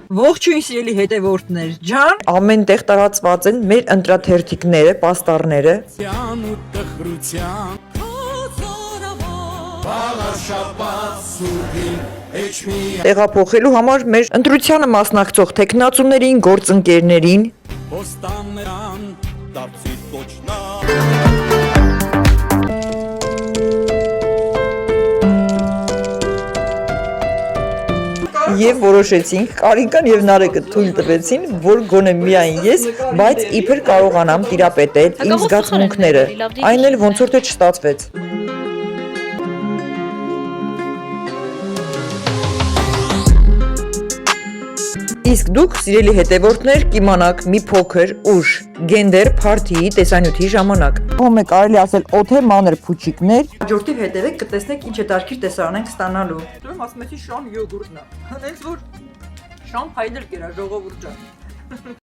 Ողջույն սիրելի հետևորդներ ջան, Ամեն տեղ տարածված են մեր ընտրաթերթիկները, պաստառները։ Տեղափոխելու համար մեր ընտրությանը մասնակցող տեխնացուներին, գործընկերներին, եւ որոշեցինք, Կարինկան եւ Նարեկը թույլ տվեցին, որ գոնե միայն ես, բայց իբր կարողանամ տիրապետել իմ զգացմունքները, այն էլ ոնց որ թե չստացվեց։ Իսկ դուք, սիրելի հետևորդներ, կիմանաք մի փոքր ուշ գենդեր փարթիի տեսանյութի ժամանակ։ Ում է կարելի ասել օթե մանր փուչիկներ։ Հաջորդիվ հետևեք կտեսնեք ինչ հետարքիր տեսարան ենք ստանալու։ դուրս ասում եմ շան յոգուրտն է, հենց որ շան փայլեր կերա ժողովուրդ ջան։